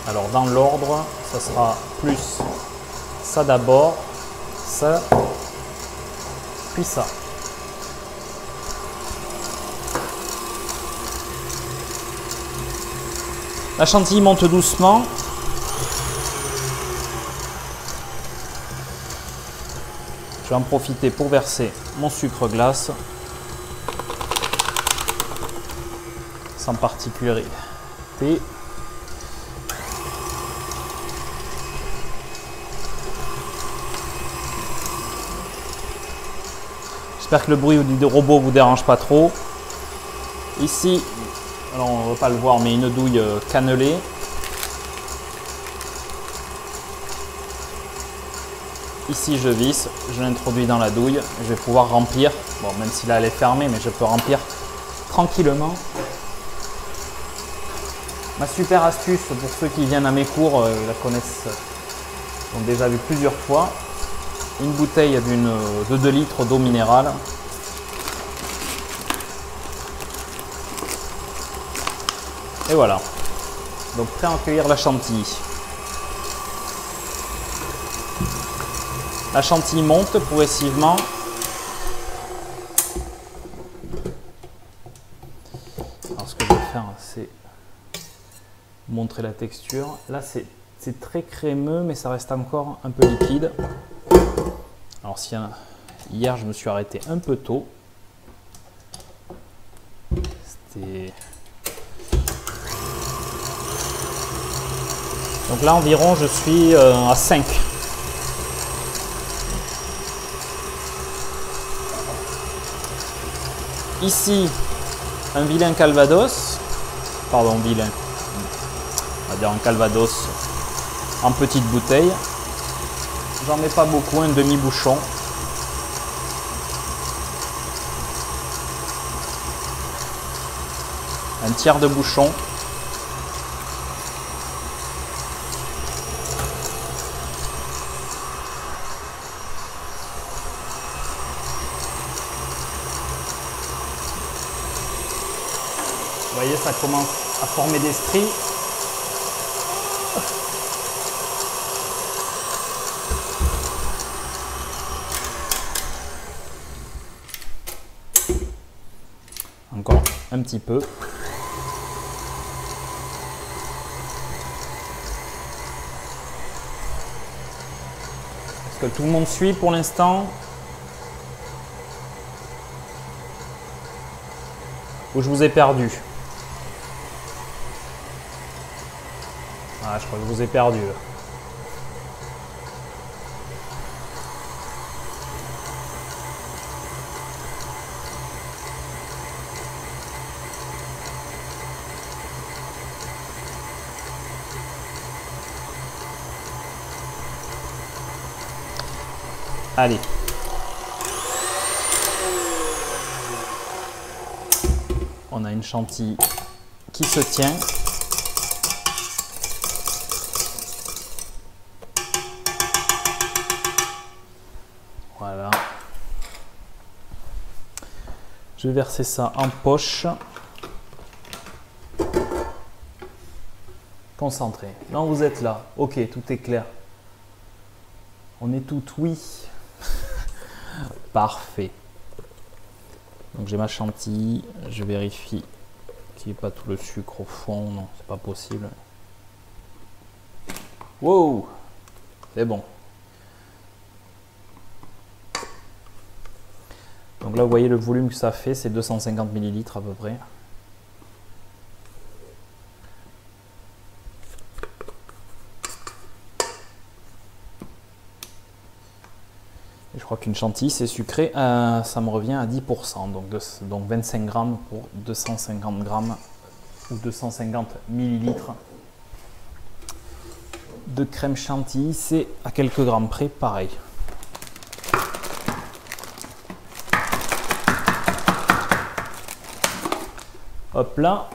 Alors dans l'ordre, ça sera plus ça d'abord, ça, puis ça. La chantilly monte doucement. Je vais en profiter pour verser mon sucre glace sans particularité. J'espère que le bruit du robot ne vous dérange pas trop. Ici, alors on ne va pas le voir, mais une douille cannelée. Ici, je visse, je l'introduis dans la douille. Je vais pouvoir remplir, bon, même si là elle est fermée, mais je peux remplir tranquillement. Ma super astuce pour ceux qui viennent à mes cours, la connaissent, ont déjà vu plusieurs fois. Une bouteille de 2 litres d'eau minérale. Et voilà. Donc prêt à accueillir la chantilly. La chantilly monte progressivement. Alors ce que je vais faire, c'est montrer la texture. Là, c'est très crémeux, mais ça reste encore un peu liquide. Alors hier, je me suis arrêté un peu tôt. Donc là, environ, je suis à 5. Ici, un vilain calvados. Pardon, vilain. On va dire un calvados en petite bouteille. J'en mets pas beaucoup, un demi-bouchon. Un tiers de bouchon. Vous voyez, ça commence à former des stries. Encore un petit peu. Est-ce que tout le monde suit pour l'instant? Ou je vous ai perdu? Ah, je crois que je vous ai perdu. Allez. On a une chantilly qui se tient. Voilà. Je vais verser ça en poche. Concentré. Non, vous êtes là. Ok, tout est clair. On est tout oui. Parfait. Donc j'ai ma chantilly. Je vérifie qu'il n'y ait pas tout le sucre au fond. Non, c'est pas possible. Wow! C'est bon. Donc là, vous voyez le volume que ça fait, c'est 250 ml à peu près. Et je crois qu'une chantilly, c'est sucré, ça me revient à 10%, donc 25 grammes pour 250 grammes ou 250 millilitres de crème chantilly, c'est à quelques grammes près, pareil. Hop là.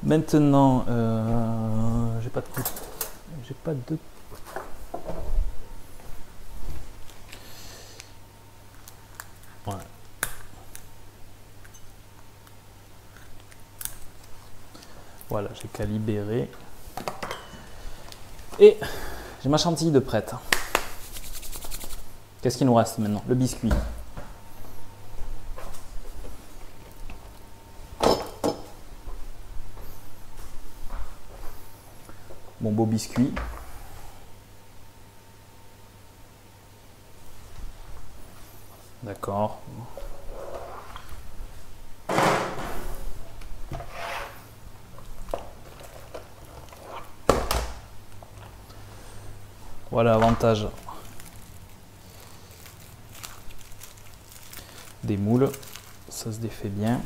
Maintenant, j'ai pas de couteau. J'ai pas de. Voilà. Voilà, j'ai qu'à libérer. Et j'ai ma chantilly de prête. Qu'est-ce qu'il nous reste maintenant? Le biscuit. Mon beau biscuit. D'accord. Voilà l'avantage des moules, ça se défait bien.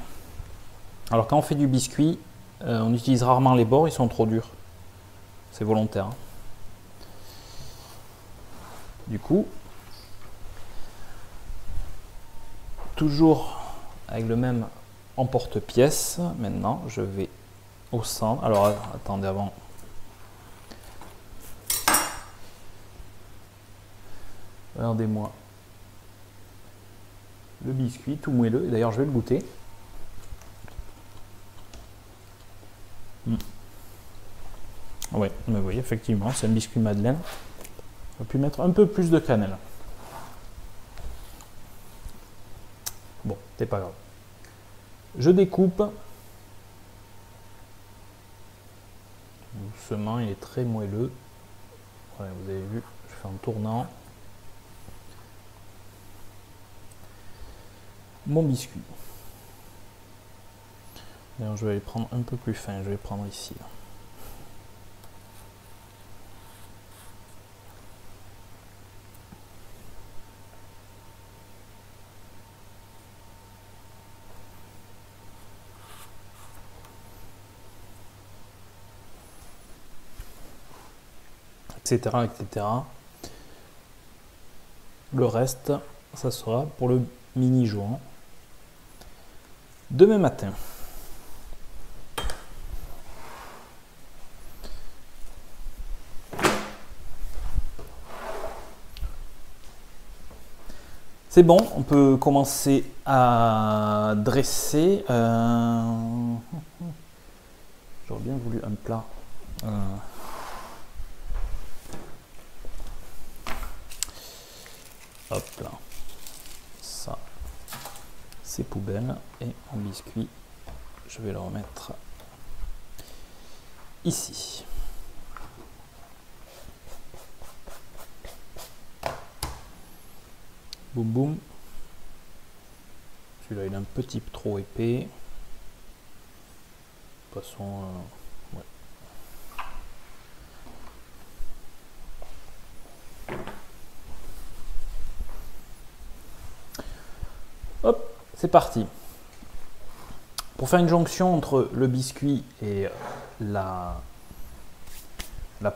Alors quand on fait du biscuit, on utilise rarement les bords, ils sont trop durs. C'est volontaire. Du coup, toujours avec le même emporte-pièce. Maintenant, je vais au centre. Alors attendez avant. Regardez-moi le biscuit tout moelleux. D'ailleurs, je vais le goûter. Oui, mais oui, effectivement, c'est un biscuit madeleine. On va pu mettre un peu plus de cannelle. Bon, c'est pas grave. Je découpe. Doucement, il est très moelleux. Ouais, vous avez vu, je fais en tournant. Mon biscuit. D'ailleurs, je vais les prendre un peu plus fin. Je vais prendre ici. Là. Etc., etc. Le reste, ça sera pour le mini joint demain matin. C'est bon, on peut commencer à dresser. J'aurais bien voulu un plat. Hop là, ça c'est poubelle et un biscuit, je vais le remettre ici. Boum boum. Celui-là il est un petit peu trop épais. De toute façon, ouais. Hop, c'est parti. Pour faire une jonction entre le biscuit et la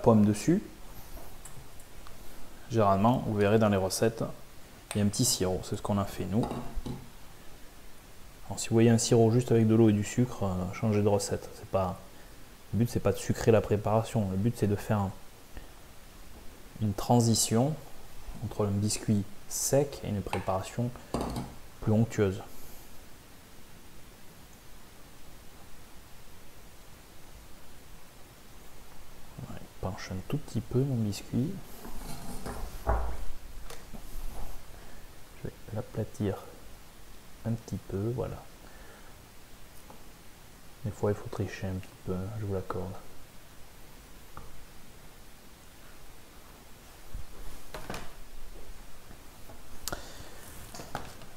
pomme dessus, généralement, vous verrez dans les recettes, il y a un petit sirop. C'est ce qu'on a fait nous. Alors, si vous voyez un sirop juste avec de l'eau et du sucre, changez de recette. Le but, c'est pas de sucrer la préparation. Le but, c'est de faire une transition entre un biscuit sec et une préparation plus onctueuse. Il penche un tout petit peu mon biscuit. Je vais l'aplatir un petit peu, voilà. Des fois il faut tricher un petit peu, je vous l'accorde.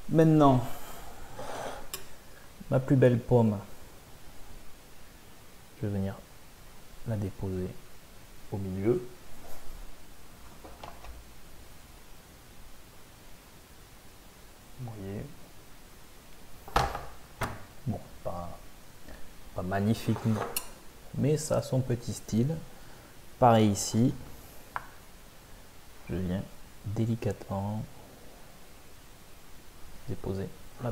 Maintenant, ma plus belle pomme, je vais venir la déposer au milieu. Vous voyez. Bon, pas magnifique, mais ça a son petit style. Pareil ici, je viens délicatement déposer ma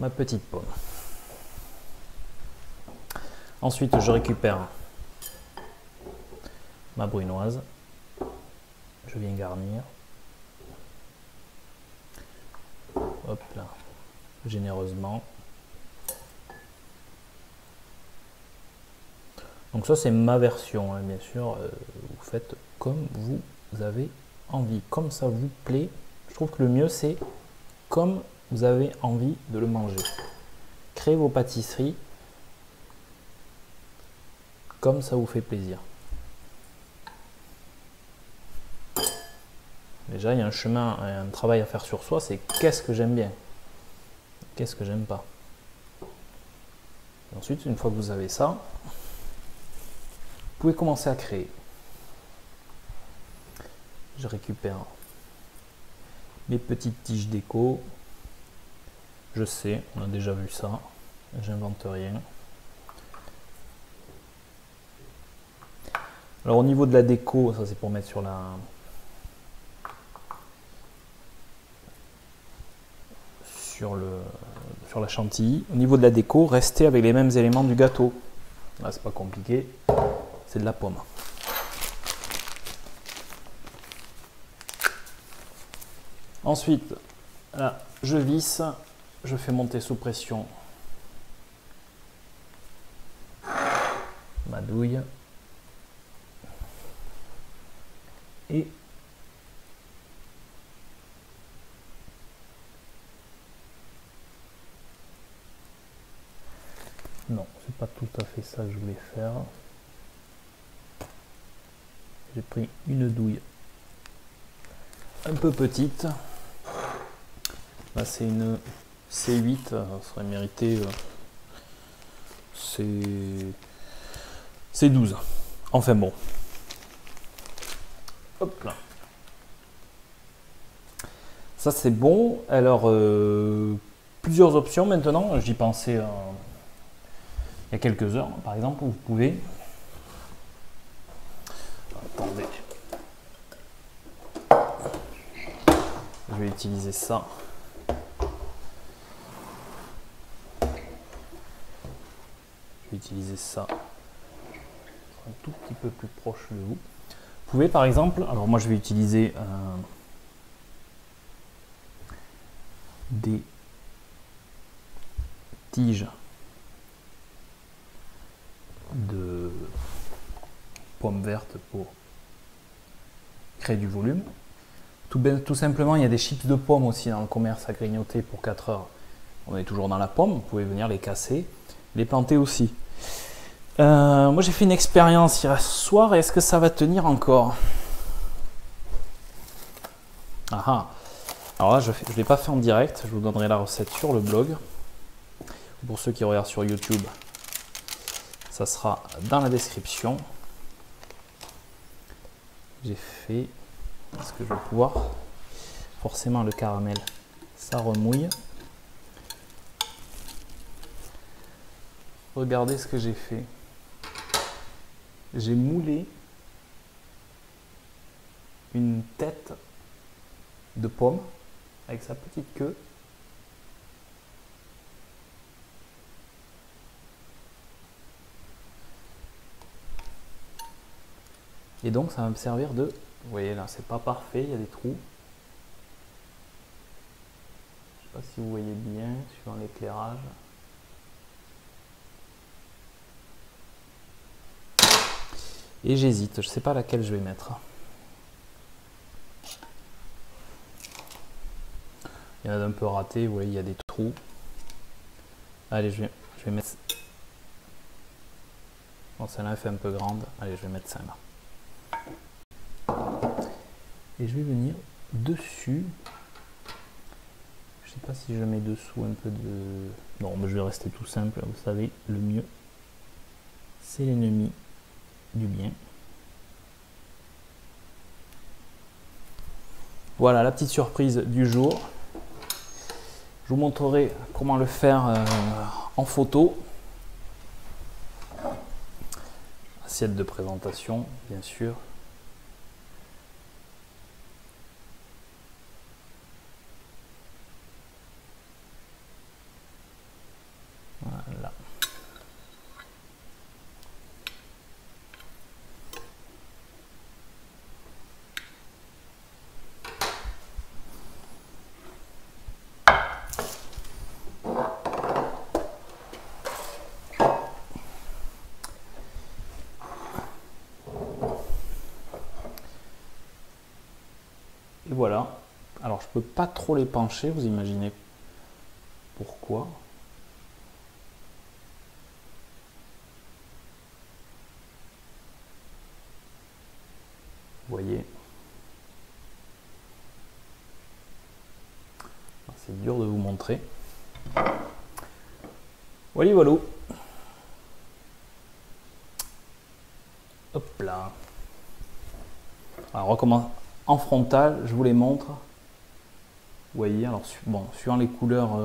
petite pomme. Ensuite, je récupère ma brunoise, je viens garnir. Hop là, généreusement. Donc ça c'est ma version, hein, bien sûr. Vous faites comme vous avez envie, comme ça vous plaît. Je trouve que le mieux c'est comme vous avez envie de le manger. Créez vos pâtisseries comme ça vous fait plaisir. Déjà, il y a un chemin, un travail à faire sur soi, c'est qu'est-ce que j'aime bien, qu'est-ce que j'aime pas. Et ensuite, une fois que vous avez ça, vous pouvez commencer à créer. Je récupère mes petites tiges déco. Je sais, on a déjà vu ça, j'invente rien. Alors au niveau de la déco, ça c'est pour mettre sur la chantilly. Au niveau de la déco, restez avec les mêmes éléments du gâteau. Là, c'est pas compliqué, c'est de la pomme. Ensuite, là, je visse, je fais monter sous pression ma douille et non, c'est pas tout à fait ça que je voulais faire. J'ai pris une douille un peu petite. Là, c'est une C8, ça serait mérité C12. Enfin bon. Hop là. Ça c'est bon. Alors, plusieurs options maintenant. J'y pensais il y a quelques heures, par exemple, où vous pouvez. Attendez. Je vais utiliser ça. Utiliser ça un tout petit peu plus proche de vous. Vous pouvez par exemple, alors moi je vais utiliser des tiges de pommes vertes pour créer du volume. Tout simplement, il y a des chips de pommes aussi dans le commerce à grignoter pour 4 heures. On est toujours dans la pomme, vous pouvez venir les casser, les planter aussi. Moi j'ai fait une expérience hier soir, est-ce que ça va tenir encore? Ah ah. Alors là, je ne l'ai pas fait en direct, je vous donnerai la recette sur le blog. Pour ceux qui regardent sur YouTube, ça sera dans la description. J'ai fait ce que je vais pouvoir. Forcément, le caramel, ça remouille. Regardez ce que j'ai fait. J'ai moulé une tête de pomme avec sa petite queue. Et donc ça va me servir de... Vous voyez là, c'est pas parfait, il y a des trous. Je sais pas si vous voyez bien, suivant l'éclairage. Et j'hésite, je sais pas laquelle je vais mettre. Il y en a d'un peu raté, vous voyez, il y a des trous. Allez, je vais mettre... Bon, celle-là elle fait un peu grande. Allez, je vais mettre celle-là. Et je vais venir dessus. Je sais pas si je mets dessous un peu de... Non, mais je vais rester tout simple. Vous savez, le mieux, c'est l'ennemi du bien. Voilà la petite surprise du jour. Je vous montrerai comment le faire en photo. Assiette de présentation, bien sûr. Voilà. Et voilà. Alors je peux pas trop les pencher, vous imaginez pourquoi? Vous voyez, c'est dur de vous montrer. Voilà, voilà. Hop là. Alors on recommence en frontal, je vous les montre. Vous voyez, alors bon, suivant les couleurs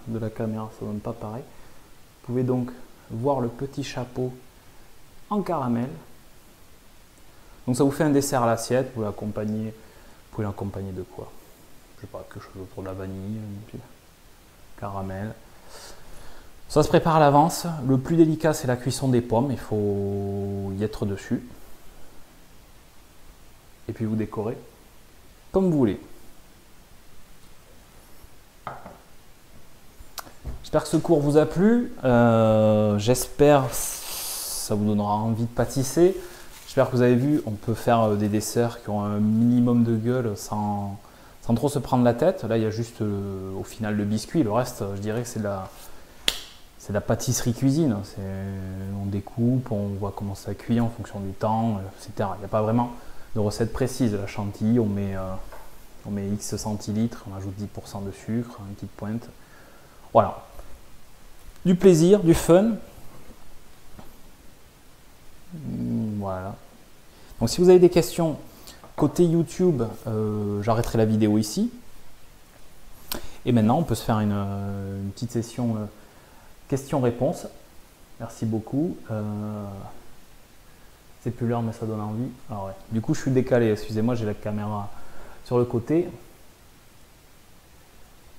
de la caméra, ça donne pas pareil. Vous pouvez donc voir le petit chapeau en caramel. Donc ça vous fait un dessert à l'assiette, vous pouvez l'accompagner de quoi? Je sais pas, quelque chose autour de la vanille, caramel. Ça se prépare à l'avance. Le plus délicat, c'est la cuisson des pommes, il faut y être dessus. Et puis vous décorez comme vous voulez. J'espère que ce cours vous a plu. J'espère que ça vous donnera envie de pâtisser. J'espère que vous avez vu, on peut faire des desserts qui ont un minimum de gueule sans trop se prendre la tête. Là, il y a juste au final le biscuit. Le reste, je dirais que c'est de la pâtisserie cuisine. On découpe, on voit comment ça cuit en fonction du temps, etc. Il n'y a pas vraiment de recette précise. La chantilly, on met X centilitres, on ajoute 10% de sucre, une petite pointe. Voilà. Du plaisir, du fun. Voilà. Donc si vous avez des questions côté YouTube, j'arrêterai la vidéo ici. Et maintenant, on peut se faire une petite session questions-réponses. Merci beaucoup. C'est plus l'heure, mais ça donne envie. Alors ouais. Du coup, je suis décalé. Excusez-moi, j'ai la caméra sur le côté.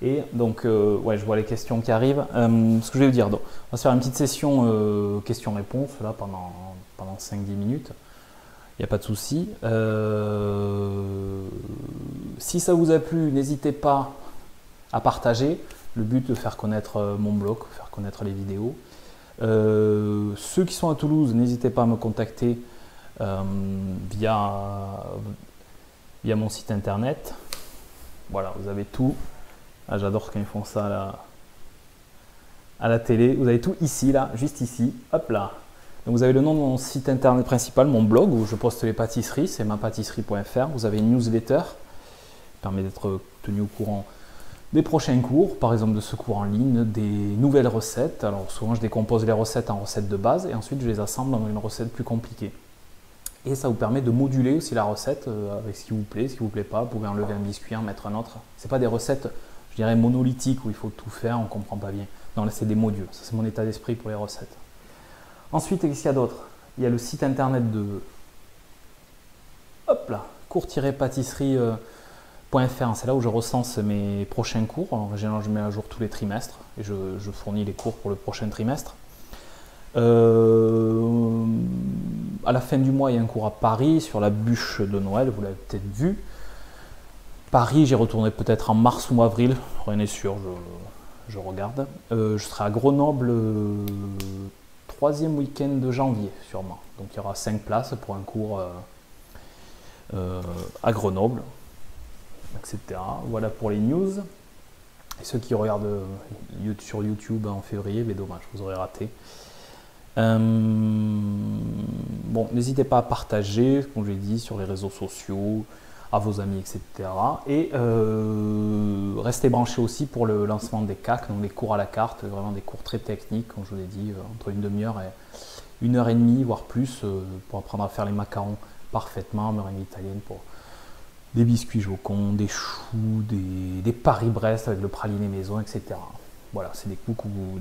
Et donc, ouais, je vois les questions qui arrivent. Ce que je vais vous dire, donc, on va se faire une petite session questions-réponses là pendant 5-10 minutes. Il n'y a pas de souci. Si ça vous a plu, n'hésitez pas à partager. Le but de faire connaître mon blog, faire connaître les vidéos. Ceux qui sont à Toulouse, n'hésitez pas à me contacter via mon site internet. Voilà, vous avez tout. Ah, j'adore quand ils font ça à la télé. Vous avez tout ici, là, juste ici. Hop là. Donc vous avez le nom de mon site internet principal, mon blog, où je poste les pâtisseries, c'est mapâtisserie.fr. Vous avez une newsletter permet d'être tenu au courant des prochains cours, par exemple de ce cours en ligne, des nouvelles recettes. Alors souvent je décompose les recettes en recettes de base et ensuite je les assemble dans une recette plus compliquée. Et ça vous permet de moduler aussi la recette avec ce qui vous plaît, ce qui ne vous plaît pas. Vous pouvez enlever un biscuit, en mettre un autre. Ce n'est pas des recettes, je dirais, monolithiques où il faut tout faire, on ne comprend pas bien. Non, là c'est des modules, ça c'est mon état d'esprit pour les recettes. Ensuite, qu'est-ce qu'il y a d'autre? Il y a le site internet de cours-pâtisserie.fr, c'est là où je recense mes prochains cours. En général, je mets à jour tous les trimestres et je fournis les cours pour le prochain trimestre. À la fin du mois, il y a un cours à Paris sur la bûche de Noël, vous l'avez peut-être vu. Paris, j'y retournerai peut-être en mars ou avril, rien n'est sûr, je regarde. Je serai à Grenoble troisième week-end de janvier, sûrement. Donc il y aura 5 places pour un cours à Grenoble, etc. Voilà pour les news. Et ceux qui regardent sur YouTube en février, mais dommage, vous aurez raté. Bon, n'hésitez pas à partager, comme je l'ai dit, sur les réseaux sociaux, à vos amis, etc. Et restez branchés aussi pour le lancement des CAC, donc des cours à la carte, vraiment des cours très techniques, comme je vous l'ai dit, entre une demi-heure et 1 heure et demie, voire plus, pour apprendre à faire les macarons parfaitement, meringue italienne pour des biscuits Jocon, des choux, des Paris-Brest avec le praliné maison, etc. Voilà, c'est des cours que vous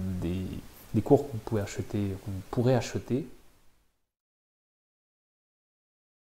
pourrez acheter